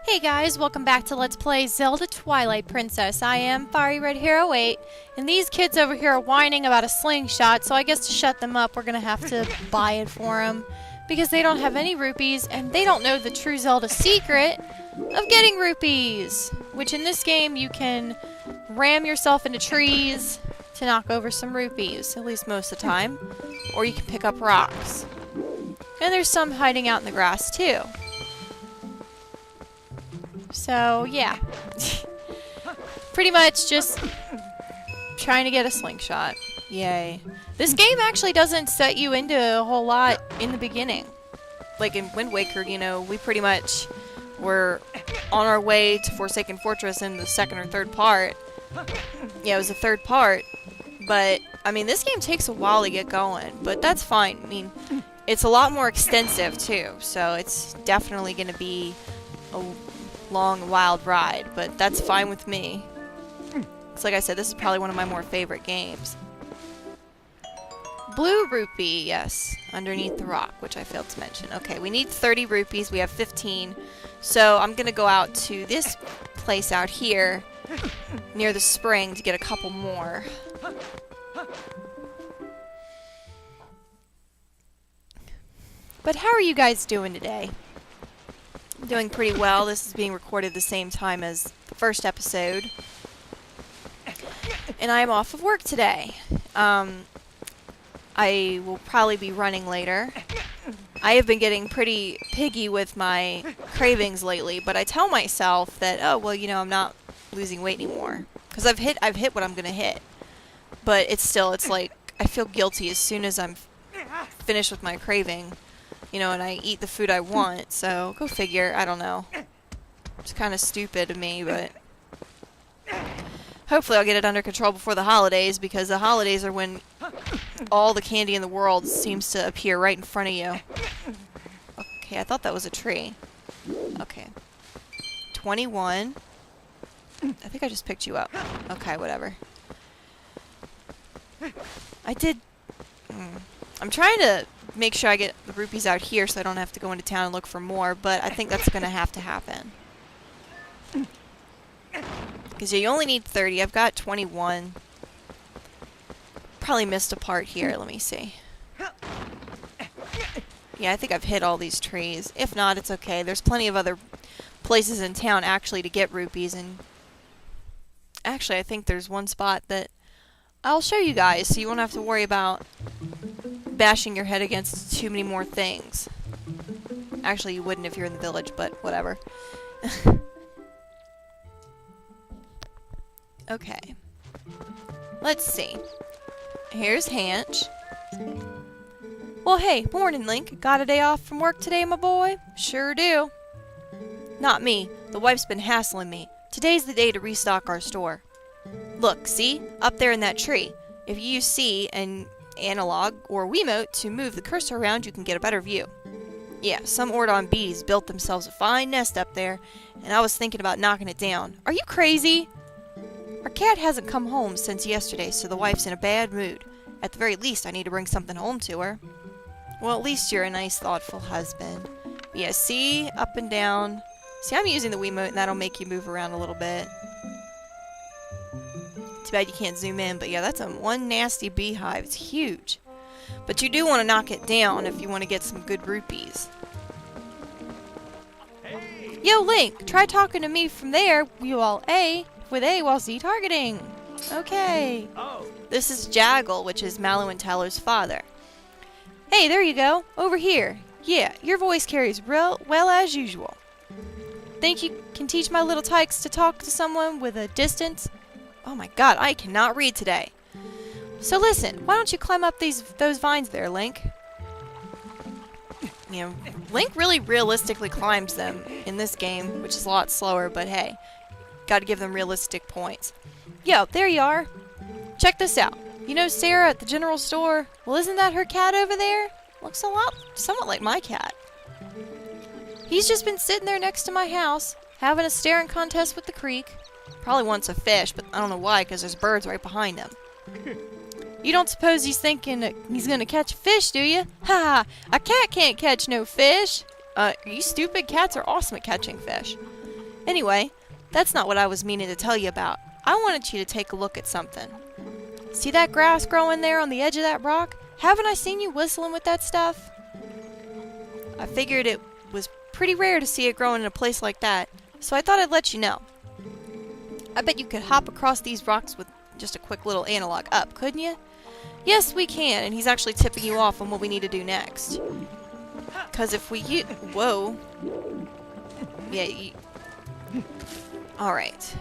Hey guys, welcome back to Let's Play Zelda Twilight Princess. I am Fiery Red Hero 8, and these kids over here are whining about a slingshot, so I guess to shut them up, we're gonna have to buy it for them. Because they don't have any rupees, and they don't know the true Zelda secret of getting rupees. Which in this game, you can ram yourself into trees to knock over some rupees, at least most of the time. Or you can pick up rocks. And there's some hiding out in the grass too. So, yeah. Pretty much just trying to get a slingshot. Yay. This game actually doesn't set you into a whole lot in the beginning. Like in Wind Waker, you know, we pretty much were on our way to Forsaken Fortress in the second or third part. Yeah, it was the third part. But, I mean, this game takes a while to get going. But that's fine. I mean, it's a lot more extensive, too. So it's definitely going to be a long, wild ride, but that's fine with me. Because like I said, this is probably one of my more favorite games. Blue rupee, yes, underneath the rock, which I failed to mention. Okay, we need 30 rupees, we have 15, so I'm gonna go out to this place out here, near the spring, to get a couple more. But how are you guys doing today? Doing pretty well. This is being recorded the same time as the first episode. And I am off of work today. I will probably be running later. I have been getting pretty piggy with my cravings lately, but I tell myself that, oh, well, you know, I'm not losing weight anymore. Because I've hit what I'm going to hit. But it's like, I feel guilty as soon as I'm finished with my craving. You know, and I eat the food I want, so go figure, I don't know. It's kind of stupid of me, but hopefully I'll get it under control before the holidays, because the holidays are when all the candy in the world seems to appear right in front of you. Okay, I thought that was a tree. Okay. 21. I think I just picked you up. Okay, whatever. I did... I'm trying to make sure I get the rupees out here so I don't have to go into town and look for more, but I think that's going to have to happen. Because yeah, you only need 30. I've got 21. Probably missed a part here. Let me see. Yeah, I think I've hit all these trees. If not, it's okay. There's plenty of other places in town actually to get rupees, and actually I think there's one spot that I'll show you guys so you won't have to worry about bashing your head against too many more things. Actually, you wouldn't if you're in the village, but whatever. Okay. Let's see. Here's Hanch. Well, hey, morning, Link. Got a day off from work today, my boy? Sure do. Not me. The wife's been hassling me. Today's the day to restock our store. Look, see? Up there in that tree. If you use C and analog or Wiimote to move the cursor around, you can get a better view. Yeah, some Ordon bees built themselves a fine nest up there, and I was thinking about knocking it down. Are you crazy? Our cat hasn't come home since yesterday, so the wife's in a bad mood. At the very least, I need to bring something home to her. Well, at least you're a nice, thoughtful husband. But yeah, see? Up and down. See, I'm using the Wiimote, and that'll make you move around a little bit. Too bad you can't zoom in, but yeah, that's one nasty beehive. It's huge. But you do want to knock it down if you want to get some good rupees. Hey. Yo, Link, try talking to me from there. You all A with A while Z targeting. Okay. Oh. This is Jaggle, which is Mallow and Tallo's father. Hey, there you go. Over here. Yeah, your voice carries real well as usual. Think you can teach my little tykes to talk to someone with a distance? Oh my god, I cannot read today. So listen, why don't you climb up those vines there, Link? You know, Link really realistically climbs them in this game, which is a lot slower, but hey, gotta give them realistic points. Yo, there you are. Check this out. You know Sarah at the general store? Well, isn't that her cat over there? Looks somewhat like my cat. He's just been sitting there next to my house, having a staring contest with the creek. Probably wants a fish, but I don't know why, because there's birds right behind him. You don't suppose he's thinking he's gonna catch a fish, do you? Ha ha! A cat can't catch no fish! Are you stupid? Cats are awesome at catching fish. Anyway, that's not what I was meaning to tell you about. I wanted you to take a look at something. See that grass growing there on the edge of that rock? Haven't I seen you whistling with that stuff? I figured it was pretty rare to see it growing in a place like that, so I thought I'd let you know. I bet you could hop across these rocks with just a quick little analog up, couldn't you? Yes, we can, and he's actually tipping you off on what we need to do next. Because if we whoa. Yeah, alright.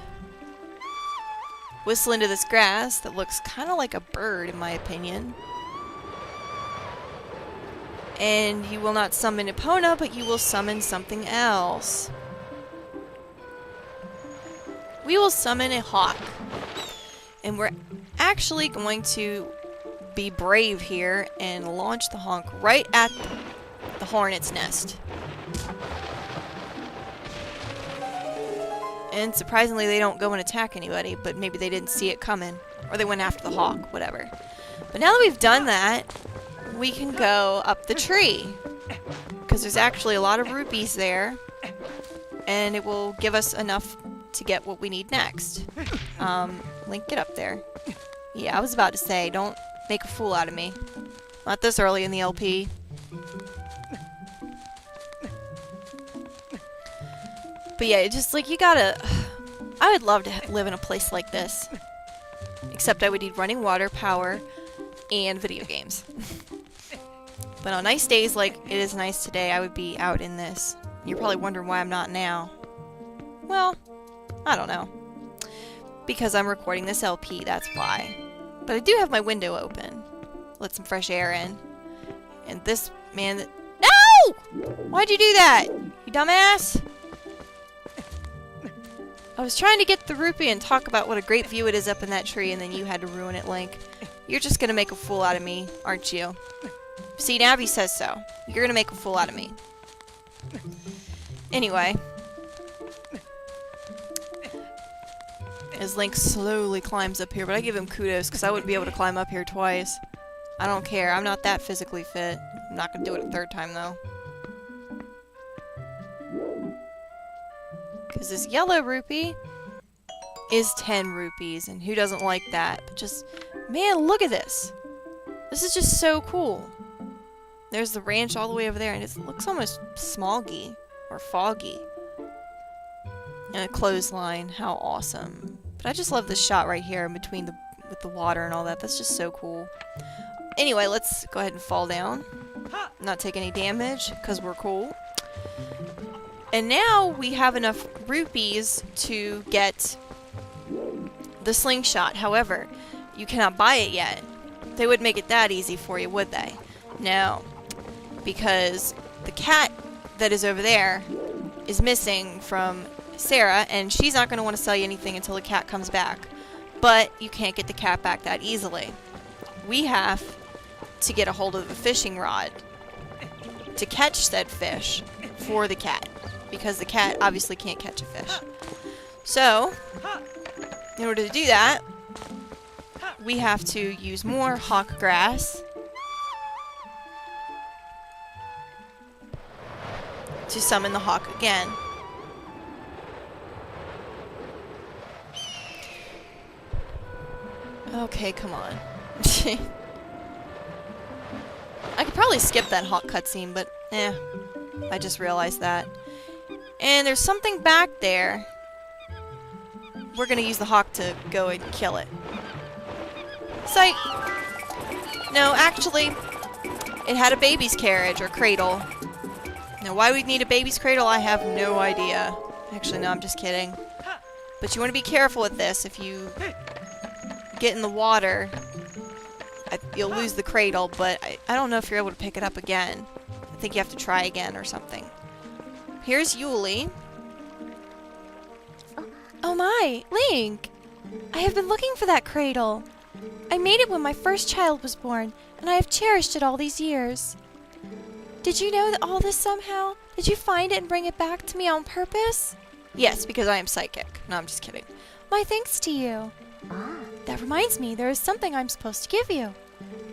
Whistle into this grass that looks kind of like a bird, in my opinion. And you will not summon Epona, but you will summon something else. We will summon a hawk. And we're actually going to be brave here and launch the honk right at the hornet's nest. And surprisingly, they don't go and attack anybody, but maybe they didn't see it coming. Or they went after the hawk, whatever. But now that we've done that, we can go up the tree. Because there's actually a lot of rupees there. And it will give us enough to get what we need next. Link, get up there. Yeah, I was about to say, don't make a fool out of me. Not this early in the LP. But yeah, it's just like you gotta... I would love to live in a place like this. Except I would need running water, power, and video games. But on nice days like it is nice today, I would be out in this. You're probably wondering why I'm not now. Well, I don't know. Because I'm recording this LP, that's why. But I do have my window open. Let some fresh air in. And this man... No! Why'd you do that? You dumbass? I was trying to get the rupee and talk about what a great view it is up in that tree, and then you had to ruin it, Link. You're just gonna make a fool out of me, aren't you? See, Navi says so. You're gonna make a fool out of me. Anyway. As Link slowly climbs up here, but I give him kudos, because I wouldn't be able to climb up here twice. I don't care. I'm not that physically fit. I'm not gonna do it a third time, though. Because this yellow rupee is 10 rupees, and who doesn't like that? But just, man, look at this. This is just so cool. There's the ranch all the way over there, and it looks almost smoggy, or foggy. And a clothesline, how awesome. But I just love this shot right here in between with the water and all that. That's just so cool. Anyway, let's go ahead and fall down. Not take any damage, because we're cool. And now we have enough rupees to get the slingshot. However, you cannot buy it yet. They wouldn't make it that easy for you, would they? No. Because the cat that is over there is missing from Sarah, and she's not going to want to sell you anything until the cat comes back. But you can't get the cat back that easily. We have to get a hold of the fishing rod to catch said fish for the cat. Because the cat obviously can't catch a fish. So, in order to do that, we have to use more hawk grass to summon the hawk again. Okay, come on. I could probably skip that hawk cutscene, but I just realized that. And there's something back there. We're gonna use the hawk to go and kill it. Psych! No, actually, it had a baby's carriage or cradle. Now, why we'd need a baby's cradle, I have no idea. Actually, no, I'm just kidding. But you want to be careful with this. If you get in the water, you'll lose the cradle, but I don't know if you're able to pick it up again. I think you have to try again or something. Here's Yuli. Oh my, Link! I have been looking for that cradle. I made it when my first child was born, and I have cherished it all these years. Did you know all this somehow? Did you find it and bring it back to me on purpose? Yes, because I am psychic. No, I'm just kidding. My thanks to you. That reminds me, there is something I'm supposed to give you.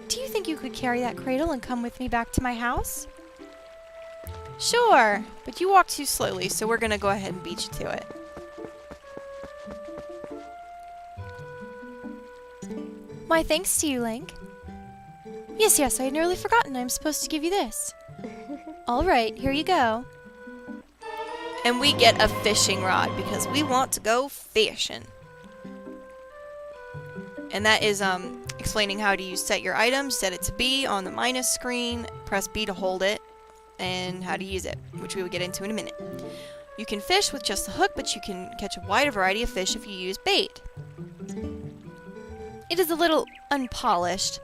Do you think you could carry that cradle and come with me back to my house? Sure, but you walk too slowly, so we're gonna go ahead and beat you to it. Why, thanks to you, Link. Yes, I had nearly forgotten I'm supposed to give you this. Alright, here you go. And we get a fishing rod because we want to go fishing. And that is explaining how to set your items. Set it to B on the minus screen, press B to hold it, and how to use it, which we will get into in a minute. You can fish with just the hook, but you can catch a wider variety of fish if you use bait. It is a little unpolished.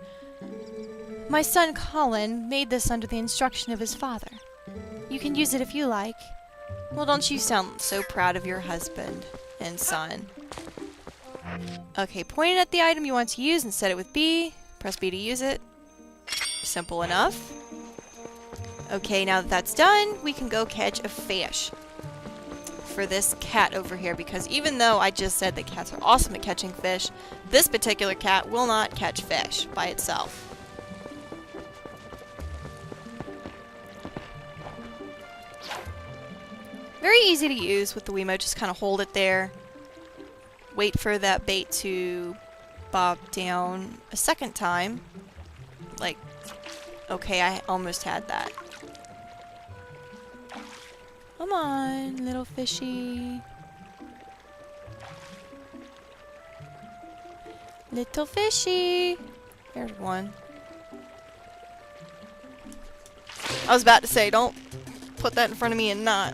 My son Colin made this under the instruction of his father. You can use it if you like. Well, don't you sound so proud of your husband and son. Okay, point it at the item you want to use and set it with B. Press B to use it. Simple enough. Okay, now that that's done, we can go catch a fish. For this cat over here, because even though I just said that cats are awesome at catching fish, this particular cat will not catch fish by itself. Very easy to use with the Wiimote, just kind of hold it there. Wait for that bait to bob down a second time. Like, okay, I almost had that. Come on, little fishy. Little fishy. There's one. I was about to say, don't put that in front of me and not.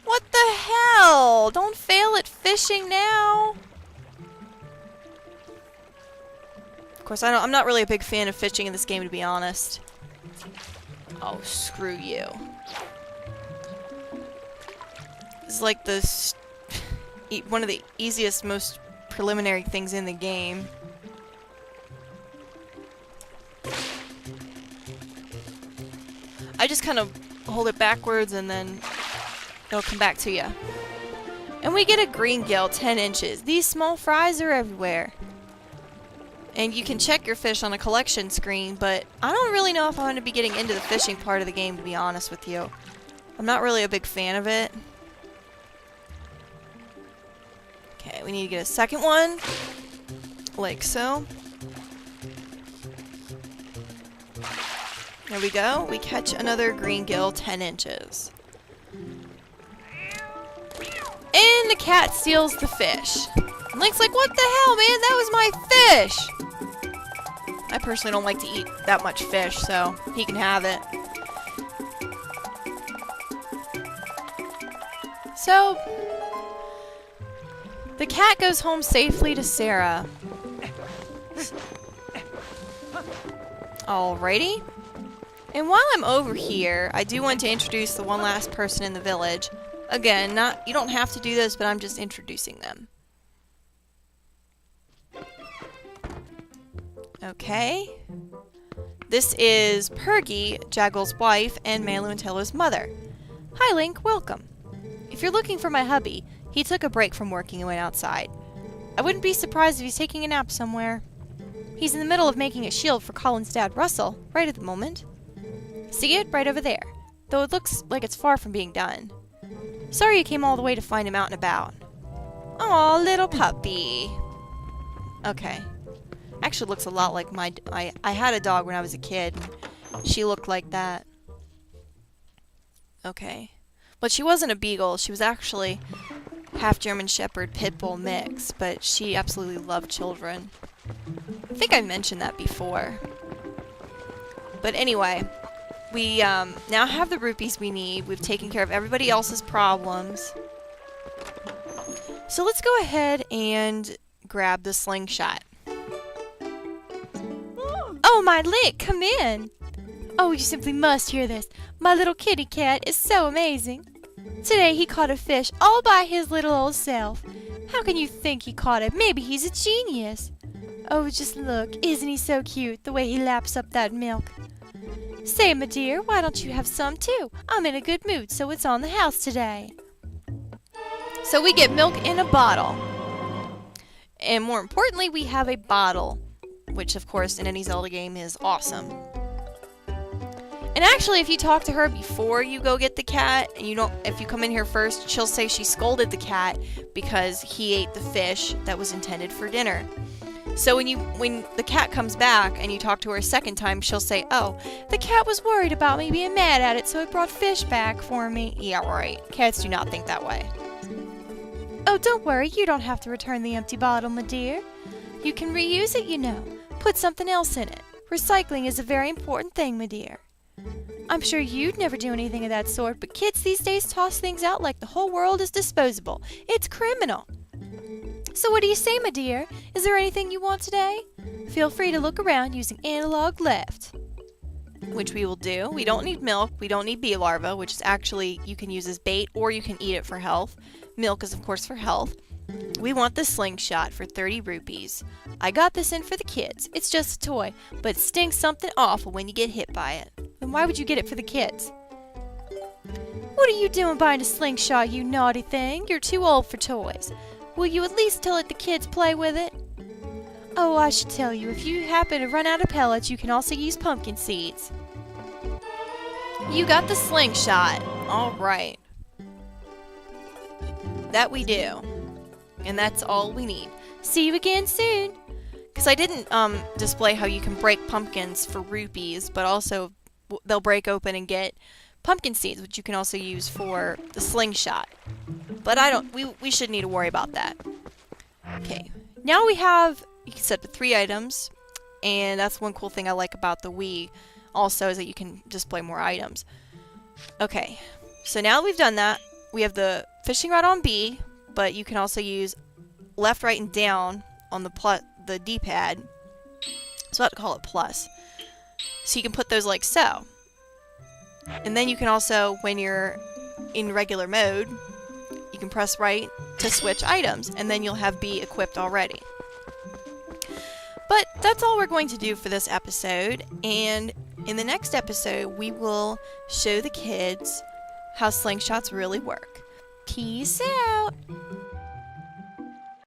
What the hell? Don't fail at fishing now. Of course, I'm not really a big fan of fishing in this game, to be honest. Oh, screw you. This is like one of the easiest, most preliminary things in the game. I just kind of hold it backwards and then it'll come back to you. And we get a green gill, 10 inches. These small fries are everywhere. And you can check your fish on a collection screen, but I don't really know if I want to be getting into the fishing part of the game, to be honest with you. I'm not really a big fan of it. Okay, we need to get a second one. Like so. There we go. We catch another green gill, 10 inches. And the cat steals the fish. And Link's like, what the hell, man? That was my fish! I personally don't like to eat that much fish, so he can have it. So, the cat goes home safely to Sarah. Alrighty. And while I'm over here, I do want to introduce the one last person in the village. Again, you don't have to do this, but I'm just introducing them. Okay. This is Pergy, Jaggle's wife, and Malu and Tello's mother. Hi, Link. Welcome. If you're looking for my hubby, he took a break from working and went outside. I wouldn't be surprised if he's taking a nap somewhere. He's in the middle of making a shield for Colin's dad, Russell, right at the moment. See it? Right over there. Though it looks like it's far from being done. Sorry you came all the way to find him out and about. Aw, little puppy. Okay. Actually looks a lot like I had a dog when I was a kid. And she looked like that. Okay. But she wasn't a beagle. She was actually half German Shepherd Pit Bull mix. But she absolutely loved children. I think I mentioned that before. But anyway, we now have the rupees we need. We've taken care of everybody else's problems. So let's go ahead and grab the slingshot. Oh, my Link, come in. Oh, you simply must hear this. My little kitty cat is so amazing. Today he caught a fish all by his little old self. How can you think he caught it? Maybe he's a genius. Oh, just look. Isn't he so cute, the way he laps up that milk? Say, my dear, why don't you have some too? I'm in a good mood, so it's on the house today. So we get milk in a bottle. And more importantly, we have a bottle, which of course in any Zelda game is awesome. And actually, if you talk to her before you go get the cat, and if you come in here first, she'll say she scolded the cat because he ate the fish that was intended for dinner. So when the cat comes back and you talk to her a second time, she'll say, "Oh, the cat was worried about me being mad at it, so it brought fish back for me." Yeah, right. Cats do not think that way. "Oh, don't worry. You don't have to return the empty bottle, my dear. You can reuse it, you know. Put something else in it. Recycling is a very important thing, my dear. I'm sure you'd never do anything of that sort, but kids these days toss things out like the whole world is disposable. It's criminal. So what do you say, my dear? Is there anything you want today? Feel free to look around using analog left." Which we will do. We don't need milk. We don't need bee larva, which is actually you can use as bait or you can eat it for health. Milk is, of course, for health. We want the slingshot for 30 rupees. I got this in for the kids. It's just a toy, but it stings something awful when you get hit by it. Then why would you get it for the kids? "What are you doing buying a slingshot, you naughty thing? You're too old for toys. Will you at least let the kids play with it?" "Oh, I should tell you, if you happen to run out of pellets, you can also use pumpkin seeds." You got the slingshot. All right. That we do. And that's all we need. See you again soon. Because I didn't display how you can break pumpkins for rupees, but also they'll break open and get pumpkin seeds, which you can also use for the slingshot. But we shouldn't need to worry about that. Okay. Now you can set up to 3 items, and that's one cool thing I like about the Wii also is that you can display more items. Okay. So now that we've done that, we have the fishing rod on B, but you can also use left, right, and down on the D-pad. So I have to call it plus. So you can put those like so. And then you can also, when you're in regular mode, you can press right to switch items, and then you'll have B equipped already. But that's all we're going to do for this episode, and in the next episode, we will show the kids how slingshots really work. Peace out!